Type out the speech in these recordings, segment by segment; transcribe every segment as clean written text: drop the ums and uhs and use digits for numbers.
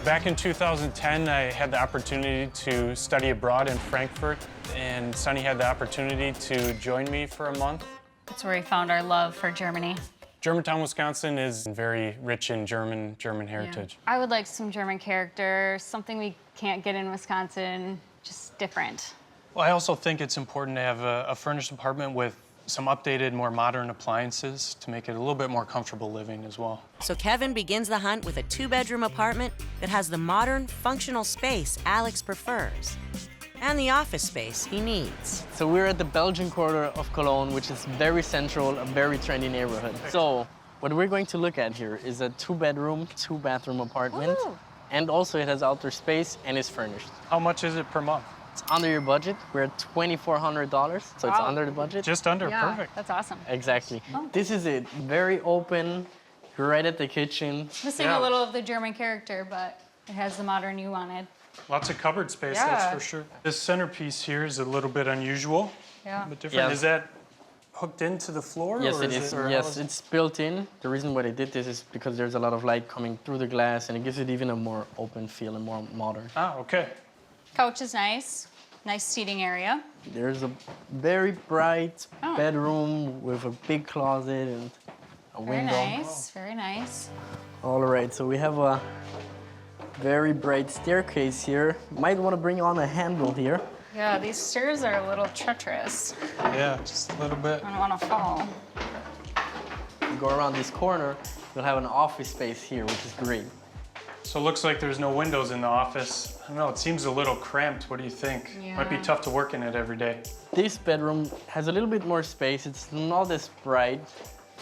Back in 2010, I had the opportunity to study abroad in Frankfurt, and Sunny had the opportunity to join me for a month. That's where we found our love for Germany. Germantown, Wisconsin is very rich in German heritage. Yeah. I would like some German character, something we can't get in Wisconsin, just different. Well, I also think it's important to have a furnished apartment with some updated, more modern appliances to make it a little bit more comfortable living as well. So Kevin begins the hunt with a 2-bedroom apartment that has the modern, functional space Alex prefers and the office space he needs. So we're at the Belgian quarter of Cologne, which is very central, a very trendy neighborhood. So what we're going to look at here is a 2-bedroom, 2-bathroom apartment. Ooh. And also it has outdoor space and is furnished. How much is it per month? It's under your budget. We're at $2,400, so it's under the budget. Just under, Yeah, perfect. that's awesome. Exactly. Oh. This is it, very open, right at the kitchen. Missing a little of the German character, but it has the modern you wanted. Lots of cupboard space, Yeah. that's for sure. This centerpiece here is a little bit unusual, Yeah. but different. Yeah. Is that hooked into the floor? Yes, or it is. or how Yes, it's built in. The reason why they did this is because there's a lot of light coming through the glass, and it gives it even a more open feel and more modern. Ah, okay. Couch is nice. Nice seating area. There's a very bright Oh. bedroom with a big closet and a Very window. nice, very nice. All right, so we have a very bright staircase here. Might want to bring on a handle here. Yeah, these stairs are a little treacherous. Yeah, just a little bit. I don't want to fall. You go around this corner, you'll have an office space here, which is great. So it looks like there's no windows in the office. I don't know, it seems a little cramped. What do you think? Might be Yeah. tough to work in it every day. This bedroom has a little bit more space. It's not as bright.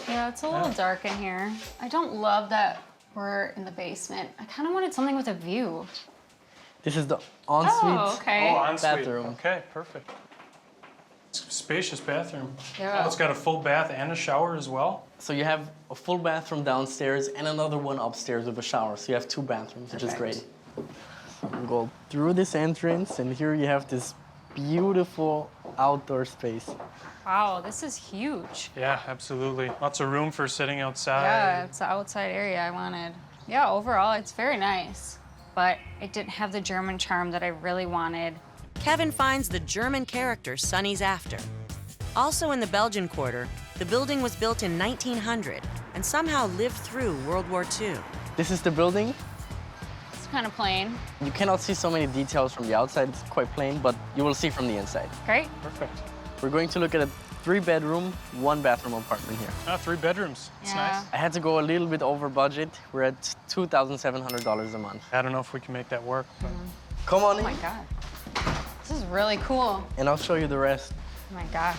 Yeah, it's a little dark in here. I don't love that we're in the basement. I kind of wanted something with a view. This is the ensuite. Oh, okay. Oh, ensuite. Bathroom. Okay, perfect. It's a spacious bathroom. Yeah. Oh, it's got a full bath and a shower as well. So you have a full bathroom downstairs and another one upstairs with a shower. So you have 2 bathrooms, which is great. So we go through this entrance, and here you have this beautiful outdoor space. Wow, this is huge. Yeah, absolutely. Lots of room for sitting outside. Yeah, it's the outside area I wanted. Yeah, overall, it's very nice. But it didn't have the German charm that I really wanted. Kevin finds the German character Sunny's after. Also in the Belgian quarter, the building was built in 1900 and somehow lived through World War II. This is the building. It's kind of plain. You cannot see so many details from the outside. It's quite plain, but you will see from the inside. Great. Perfect. We're going to look at a 3-bedroom, 1-bathroom apartment here. Ah, 3 bedrooms. It's nice. I had to go a little bit over budget. We're at $2,700 a month. I don't know if we can make that work, but Come on Oh in, my God. This is really cool. and I'll show you the rest. Oh my gosh.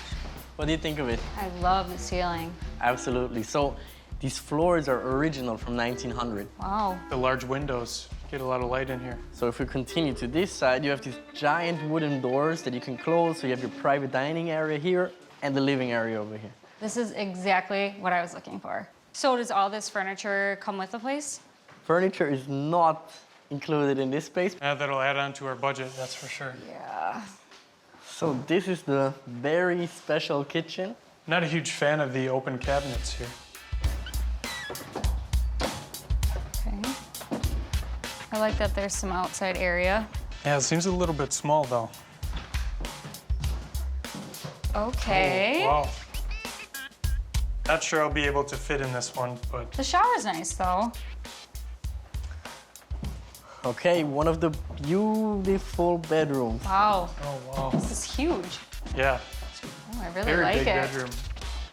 What do you think of it? I love the ceiling. Absolutely. So these floors are original from 1900. Wow. the large windows get a lot of light in here. So if we continue to this side, you have these giant wooden doors that you can close. So you have your private dining area here and the living area over here. This is exactly what I was looking for. So does all this furniture come with the place? Furniture is not included in this space. Yeah, that'll add on to our budget, that's for sure. Yeah. So this is the very special kitchen. Not a huge fan of the open cabinets here. Okay. I like that there's some outside area. Yeah, it seems a little bit small though. Okay. Wow. Not sure I'll be able to fit in this one, but The shower's nice though. Okay, one of the beautiful bedrooms. Wow. oh wow. This is huge. Yeah, Oh, I really very like big it. bedroom.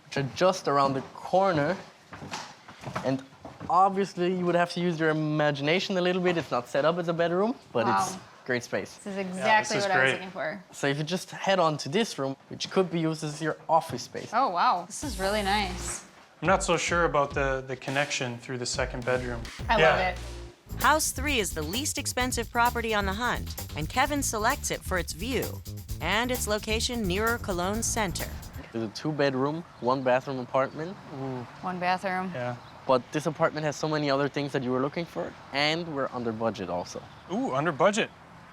Which are just around the corner. And obviously you would have to use your imagination a little bit. It's not set up as a bedroom, but it's Wow. great space. This is exactly is what I was great. looking for. So if you just head on to this room, which could be used as your office space. Oh, wow. This is really nice. I'm not so sure about the connection through the second bedroom. I Yeah. love it. House 3 is the least expensive property on the hunt, and Kevin selects it for its view and its location nearer Cologne's center. There's a 2-bedroom, 1-bathroom apartment. One bathroom. Yeah. But this apartment has so many other things that you were looking for, and we're under budget also. Ooh, under budget.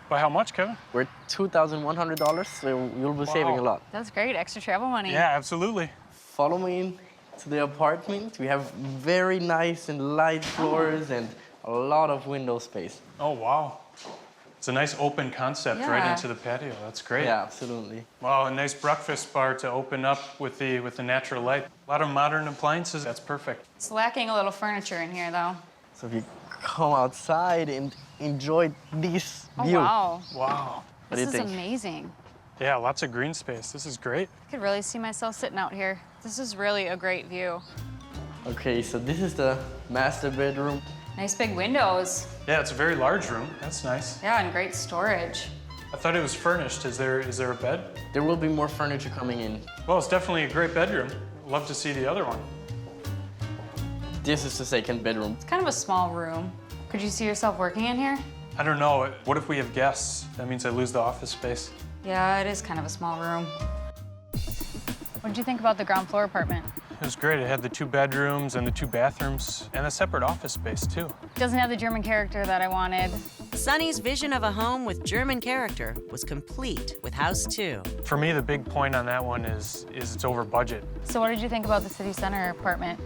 By how much, Kevin? We're at $2,100, so you'll be saving a lot. That's great. Extra travel money. Yeah, absolutely. Follow me in to the apartment. We have very nice and light floors and a lot of window space. Oh, wow. It's a nice open concept right Yeah. into the patio. That's great. Yeah, absolutely. Wow, a nice breakfast bar to open up with the natural light. A lot of modern appliances. That's perfect. It's lacking a little furniture in here, though. So if you come outside and enjoy this Oh, view. wow. Wow. What do This you is think? amazing. Yeah, lots of green space. This is great. I could really see myself sitting out here. This is really a great view. Okay, so this is the master bedroom. Nice big windows. Yeah, it's a very large room. That's nice. Yeah, and great storage. I thought it was furnished. Is there a bed? There will be more furniture coming in. Well, it's definitely a great bedroom. Love to see the other one. This is the second bedroom. It's kind of a small room. Could you see yourself working in here? I don't know. What if we have guests? That means I lose the office space. Yeah, it is kind of a small room. What did you think about the ground floor apartment? It was great. It had the 2 bedrooms and the 2 bathrooms and a separate office space, too. It doesn't have the German character that I wanted. Sunny's vision of a home with German character was complete with House 2. For me, the big point on that one is it's over budget. So what did you think about the city center apartment?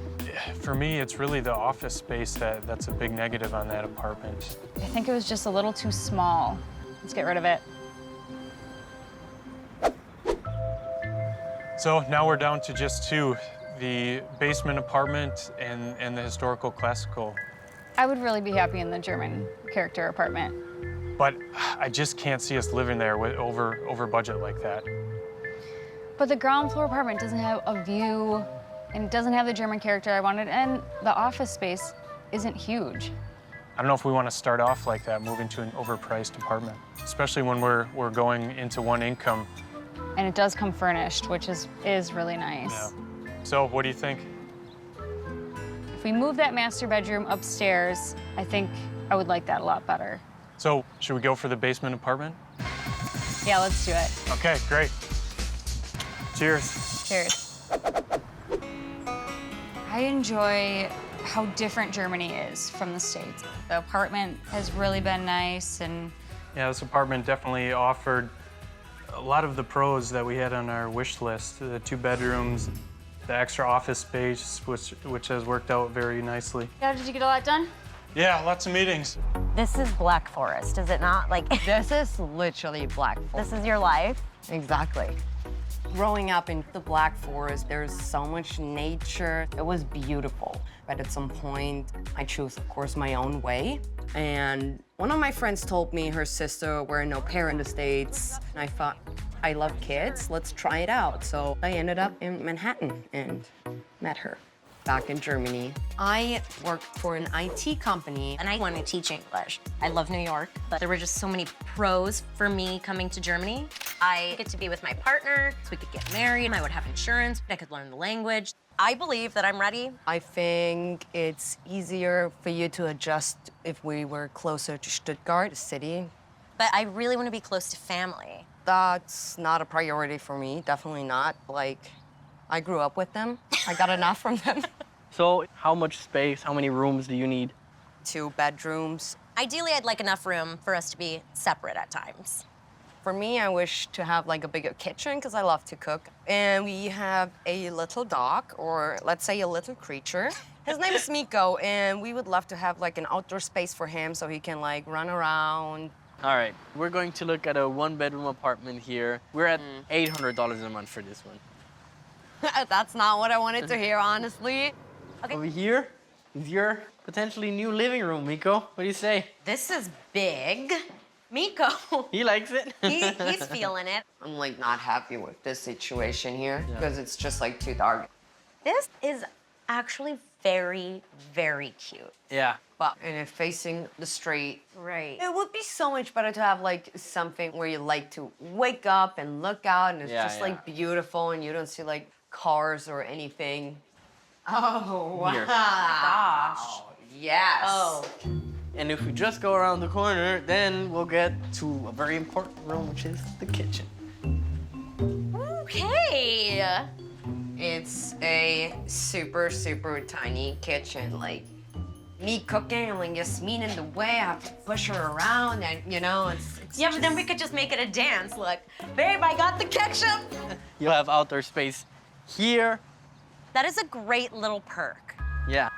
For me, it's really the office space that's a big negative on that apartment. I think it was just a little too small. Let's get rid of it. So now we're down to just 2, the basement apartment and the historical classical. I would really be happy in the German character apartment. But I just can't see us living there with over budget like that. But the ground floor apartment doesn't have a view, and it doesn't have the German character I wanted, and the office space isn't huge. I don't know if we want to start off like that, moving to an overpriced apartment, especially when we're going into one income. And it does come furnished, which is really nice. Yeah. So what do you think? If we move that master bedroom upstairs, I think I would like that a lot better. So should we go for the basement apartment? Yeah, let's do it. Okay, great. Cheers. Cheers. I enjoy how different Germany is from the States. The apartment has really been nice, and Yeah, this apartment definitely offered a lot of the pros that we had on our wish list. The 2 bedrooms, the extra office space, which has worked out very nicely. yeah, did you get a lot done? Yeah, lots of meetings. This is Black Forest, is it not? Like, This is literally Black Forest. this is your life? Exactly. Growing up in the Black Forest, there's so much nature. It was beautiful. But at some point, I chose, of course, my own way. And one of my friends told me her sister were an au pair in the States. And I thought, I love kids, let's try it out. So I ended up in Manhattan and met her back in Germany. I worked for an IT company. And I want to teach English. I love New York, but there were just so many pros for me coming to Germany. I get to be with my partner, so we could get married, I would have insurance, I could learn the language. I believe that I'm ready. I think it's easier for you to adjust if we were closer to Stuttgart, the city. But I really want to be close to family. That's not a priority for me, definitely not. Like, I grew up with them. I got enough from them. So how much space, how many rooms do you need? 2 bedrooms. Ideally, I'd like enough room for us to be separate at times. For me, I wish to have like a bigger kitchen because I love to cook. And we have a little dog, or let's say a little creature. His name is Miko, and we would love to have like an outdoor space for him so he can like run around. All right, we're going to look at a 1-bedroom apartment here. We're at $800 a month for this one. That's not what I wanted to hear, honestly. Over here is your potentially new living room, Miko. What do you say? This is big. Miko, He likes it. he's feeling it. I'm like not happy with this situation here because it's just like too dark. This is actually very, very cute. Yeah. But and it's facing the street. Right. It would be so much better to have like something where you like to wake up and look out and it's Yeah, just yeah. like beautiful and you don't see like cars or anything. Oh wow. Here. Gosh. Yes. Oh. And if we just go around the corner, then we'll get to a very important room, which is the kitchen. Okay. It's a super, super tiny kitchen. Like me cooking and like Yasmin in the way, I have to push her around and you know, it's Yeah, but then we could just make it a dance. Look, babe, I got the ketchup. You'll have outdoor space here. That is a great little perk. Yeah.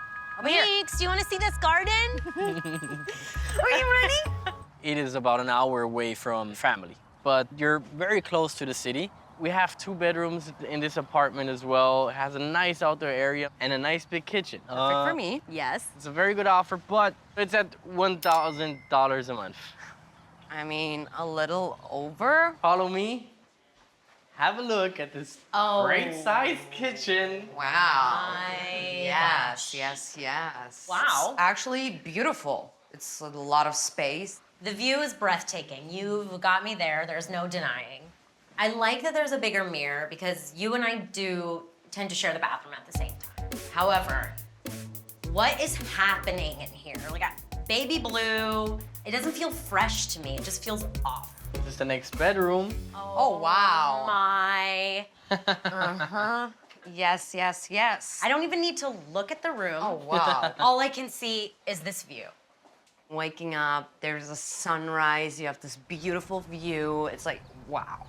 Weeks, do you want to see this garden? Are you ready? It is about an hour away from family, but you're very close to the city. We have 2 bedrooms in this apartment as well. It has a nice outdoor area and a nice big kitchen. Perfect for me. Yes. It's a very good offer, but it's at $1,000 a month. I mean, a little over. Follow me. Have a look at this great sized kitchen. Wow. My Yes, yes, yes. Wow. It's actually beautiful. It's a lot of space. The view is breathtaking. You've got me there. There's no denying. I like that there's a bigger mirror because you and I do tend to share the bathroom at the same time. However, what is happening in here? Like baby blue, it doesn't feel fresh to me. It just feels off. This is the next bedroom. Oh, wow. My. Uh-huh. Yes, yes, yes. I don't even need to look at the room. Oh, wow. All I can see is this view. Waking up, there's a sunrise, you have this beautiful view. It's like, wow.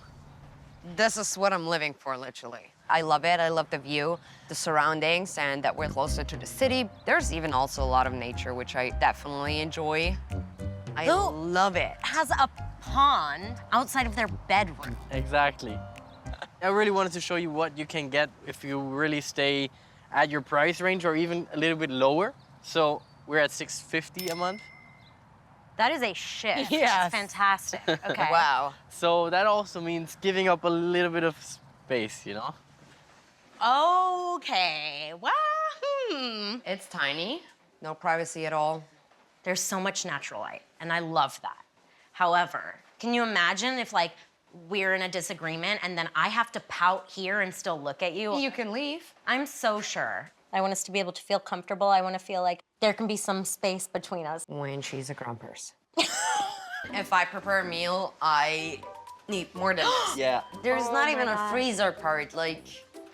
This is what I'm living for, literally. I love it. I love the view, the surroundings, and that we're closer to the city. There's even also a lot of nature, which I definitely enjoy. I love it. Has a pond outside of their bedroom. Exactly. I really wanted to show you what you can get if you really stay at your price range or even a little bit lower. So we're at $650 a month. That is a shift. Yes. Fantastic. Okay. Wow. So that also means giving up a little bit of space, you know? Okay. Well, It's tiny, no privacy at all. There's so much natural light, and I love that. However, can you imagine if, like, we're in a disagreement and then I have to pout here and still look at you? You can leave. I'm so sure. I want us to be able to feel comfortable. I want to feel like there can be some space between us. When she's a grumpers. If I prepare a meal, I need more than this. Yeah. There's not even a freezer part. Like,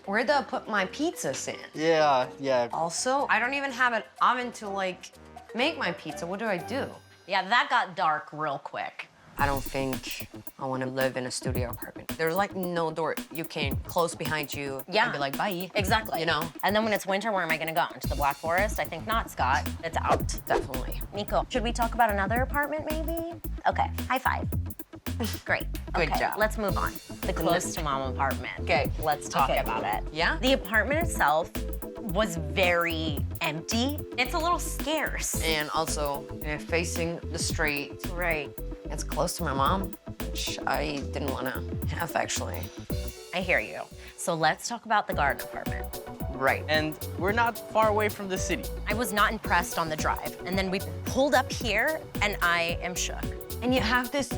where do I put my pizzas in? Yeah. Also, I don't even have an oven to, like, make my pizza. What do I do? Yeah, that got dark real quick. I don't think I want to live in a studio apartment. There's, like, no door. You can close behind you and be like, bye. Exactly. You know? And then when it's winter, where am I gonna go? Into the Black Forest? I think not, Scott. It's out. Definitely. Nico, should we talk about another apartment, maybe? Okay, high five. Great. Good Okay, job. Let's move on. The close to mom apartment. Okay. Let's talk about it. Yeah? The apartment itself was very empty. It's a little scarce. And also, facing the street. Right. It's close to my mom, which I didn't want to have, actually. I hear you. So let's talk about the garden apartment. Right. And we're not far away from the city. I was not impressed on the drive. And then we pulled up here, and I am shook. And you have this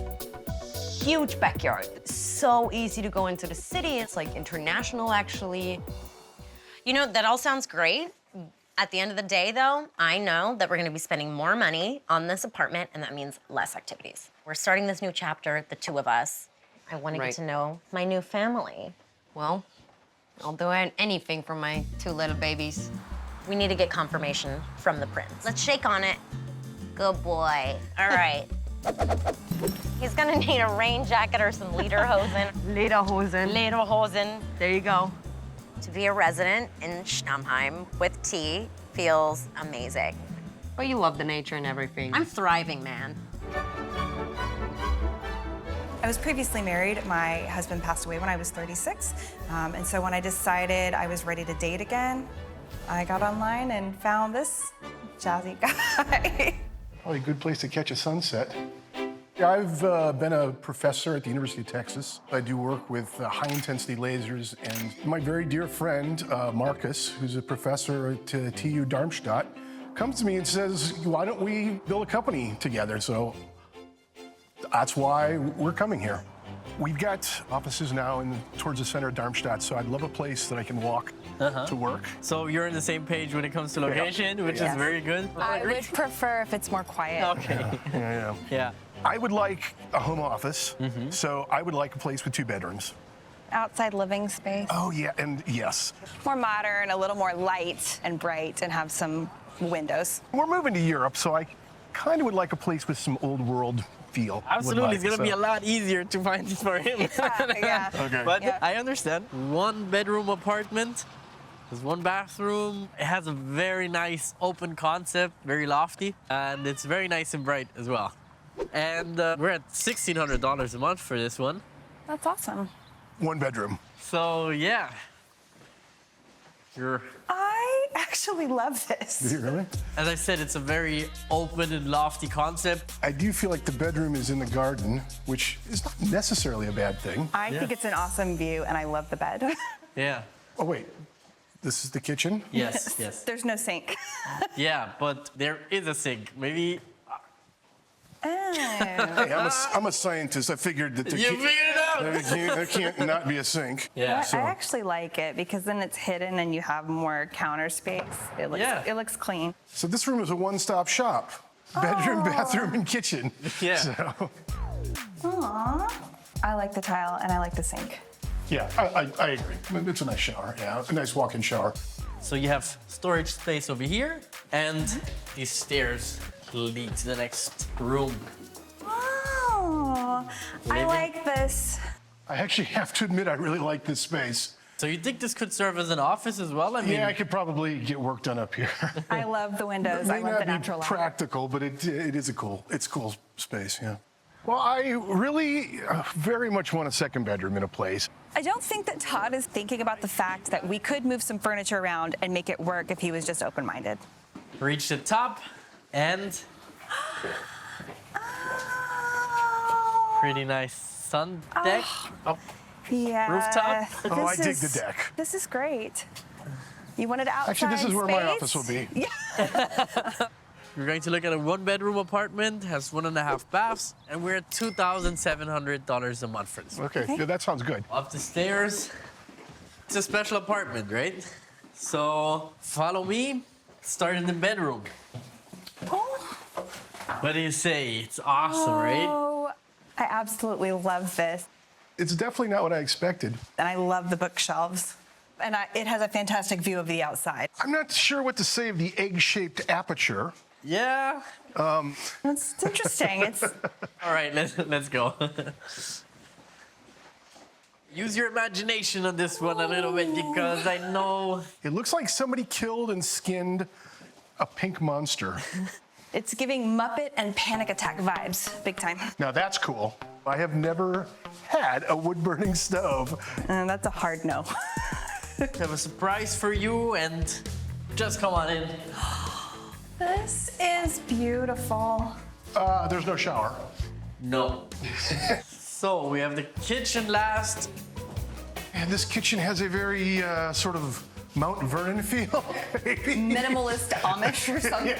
huge backyard. It's so easy to go into the city. It's like international, actually. You know, that all sounds great. At the end of the day, though, I know that we're gonna be spending more money on this apartment, and that means less activities. We're starting this new chapter, the two of us. I wanna get to know my new family. Well, I'll do anything for my 2 little babies. We need to get confirmation from the prince. Let's shake on it. Good boy. All right. He's gonna need a rain jacket or some lederhosen. Lederhosen. Lederhosen. There you go. To be a resident in Stammheim with tea feels amazing. But you love the nature and everything. I'm thriving, man. I was previously married. My husband passed away when I was 36. And so when I decided I was ready to date again, I got online and found this jazzy guy. Probably a good place to catch a sunset. I've been a professor at the University of Texas. I do work with high-intensity lasers, and my very dear friend, Marcus, who's a professor at TU Darmstadt, comes to me and says, why don't we build a company together? So that's why we're coming here. We've got offices now towards the center of Darmstadt, so I'd love a place that I can walk to work. So you're on the same page when it comes to location, which is very good. I would prefer if it's more quiet. Okay. Yeah. I would like a home office, so I would like a place with 2 bedrooms. Outside living space. Oh, yeah, and yes. More modern, a little more light and bright, and have some windows. We're moving to Europe, so I kind of would like a place with some old world feel. Absolutely, it's gonna be a lot easier to find this for him. Yeah. Okay. But Yeah. I understand. 1 bedroom apartment, There's one bathroom. It has a very nice open concept, very lofty, and it's very nice and bright as well. And we're at $1,600 a month for this one. That's awesome. One bedroom. So yeah, I actually love this. Do you really? as I said, it's a very open and lofty concept. I do feel like the bedroom is in the garden, which is not necessarily a bad thing. I think it's an awesome view, and I love the bed. Yeah. Oh, wait. This is the kitchen? Yes, yes. There's no sink. Yeah, but there is a sink. Maybe. Oh. Hey, I'm a scientist. I figured that You figured it out! there can't not be a sink. Yeah. I actually like it because then it's hidden and you have more counter space. It looks clean. So this room is a one-stop shop. Bedroom, bathroom, and kitchen. Yeah. So, Aww. I like the tile and I like the sink. yeah, I agree. It's a nice shower. Yeah, a nice walk-in shower. So you have storage space over here, and these stairs lead to the next room. Oh, I like this. I actually have to admit I really like this space. So you think this could serve as an office as well? I mean, Yeah, I could probably get work done up here. I love the windows. It I may love not the be natural light. practical, but it is a cool space, yeah. Well, I really very much want a second bedroom in a place. I don't think that Todd is thinking about the fact that we could move some furniture around and make it work if he was just open-minded. reach the top, and pretty nice sun deck. Oh, Yeah. Rooftop? Oh, I dig the deck. This is great. You wanted outside Actually, this is where my space? office will be. we're going to look at a one-bedroom apartment, has 1.5 baths, and we're at $2,700 a month for this. Okay, yeah, that sounds good. Up the stairs. It's a special apartment, right? So follow me. Start in the bedroom. Oh. What do you say? It's awesome, right? Oh, I absolutely love this. It's definitely not what I expected. And I love the bookshelves. And it has a fantastic view of the outside. I'm not sure what to say of the egg-shaped aperture. Yeah. It's interesting. It's All right, let's go. Use your imagination on this one a little bit because I know. It looks like somebody killed and skinned a pink monster. It's giving Muppet and Panic Attack vibes, big time. Now that's cool. I have never had a wood-burning stove. And that's a hard no. I have a surprise for you, and just come on in. This is beautiful. There's no shower. No. So we have the kitchen last. And this kitchen has a very sort of Mount Vernon feel, maybe. Minimalist Amish or something.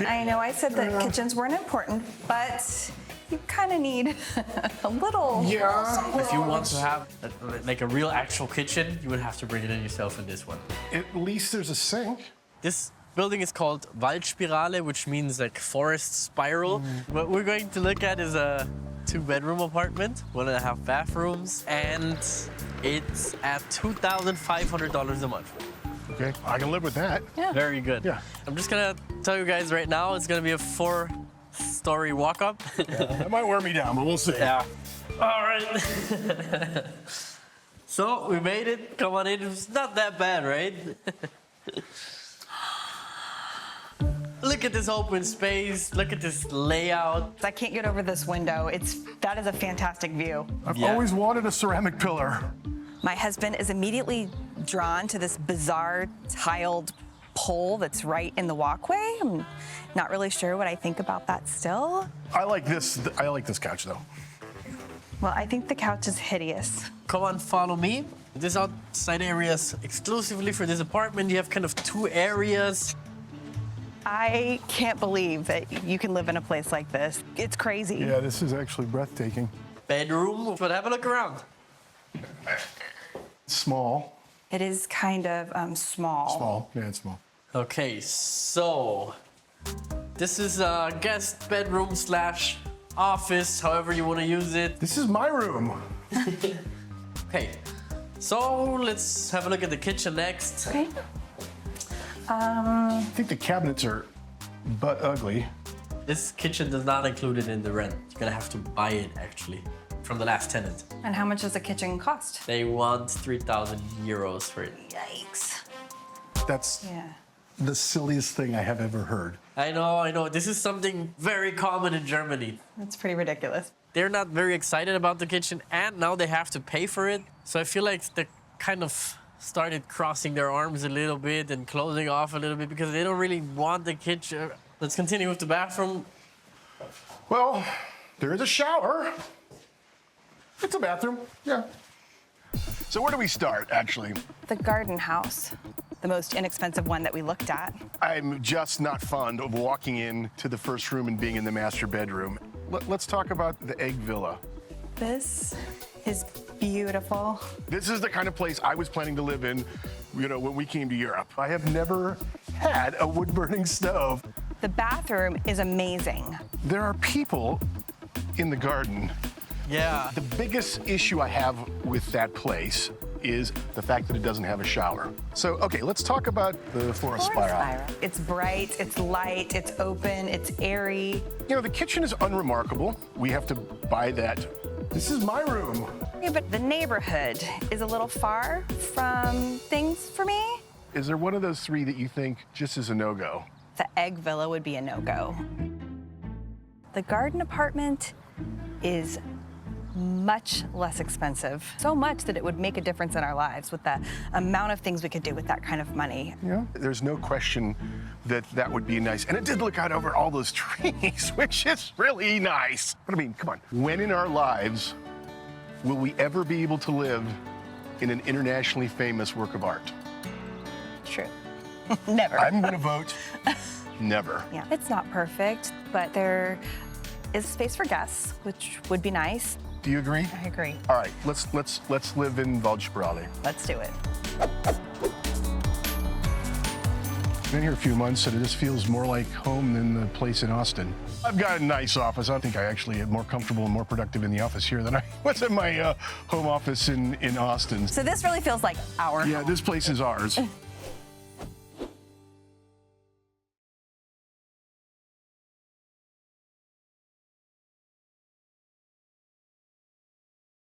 I know I said that kitchens weren't important, but you kind of need a little. Yeah. If you want to have like a real actual kitchen, you would have to bring it in yourself in this one. At least there's a sink. This building is called Waldspirale, which means like forest spiral. What we're going to look at is a 2-bedroom apartment, 1.5 bathrooms, and it's at $2,500 a month. Okay, I can live with that. Yeah. Very good. Yeah. I'm just gonna tell you guys right now, it's gonna be a 4-story walk-up. That might wear me down, but we'll see. Yeah. All right. So we made it. Come on in. It's not that bad, right? Look at this open space. Look at this layout. I can't get over this window. That is a fantastic view. I've Yeah. always wanted a ceramic pillar. My husband is immediately drawn to this bizarre tiled pole that's right in the walkway. I'm not really sure what I think about that still. I like this couch though. Well, I think the couch is hideous. Come on, follow me. This outside area is exclusively for this apartment. You have kind of 2 areas. I can't believe that you can live in a place like this. It's crazy. Yeah, this is actually breathtaking. Bedroom, but have a look around. Small. It is kind of small. Small. Yeah, it's small. Okay, so this is a guest bedroom slash office, however you want to use it. This is my room. Okay, so let's have a look at the kitchen next. Okay. I think the cabinets are butt ugly. This kitchen does not include it in the rent. You're gonna have to buy it actually. from the last tenant. And how much does a kitchen cost? They want 3,000 euros for it. Yikes. That's Yeah. the silliest thing I have ever heard. I know. This is something very common in Germany. That's pretty ridiculous. They're not very excited about the kitchen, and now they have to pay for it. So I feel like they kind of started crossing their arms a little bit and closing off a little bit because they don't really want the kitchen. Let's continue with the bathroom. Well, there is a shower. It's a bathroom, yeah. So where do we start, actually? The garden house, the most inexpensive one that we looked at. I'm just not fond of walking in to the first room and being in the master bedroom. Let's talk about the egg villa. This is beautiful. This is the kind of place I was planning to live in, when we came to Europe. I have never had a wood-burning stove. The bathroom is amazing. There are people in the garden. Yeah. The biggest issue I have with that place is the fact that it doesn't have a shower. So, okay, let's talk about the forest spiral. It's bright, it's light, it's open, it's airy. The kitchen is unremarkable. We have to buy that. This is my room. Yeah, but the neighborhood is a little far from things for me. Is there one of those three that you think just is a no-go? The egg villa would be a no-go. The garden apartment is much less expensive. So much that it would make a difference in our lives with the amount of things we could do with that kind of money. Yeah. There's no question that would be nice. And it did look out over all those trees, which is really nice. But I mean, come on. When in our lives will we ever be able to live in an internationally famous work of art? True. Never. I'm gonna vote never. Yeah, it's not perfect, but there is space for guests, which would be nice. Do you agree? I agree. All right, let's live in Waldspirale. Let's do it. Been here a few months, and it just feels more like home than the place in Austin. I've got a nice office. I think I actually am more comfortable and more productive in the office here than I was in my home office in Austin. So this really feels like our Yeah, home. this place is ours.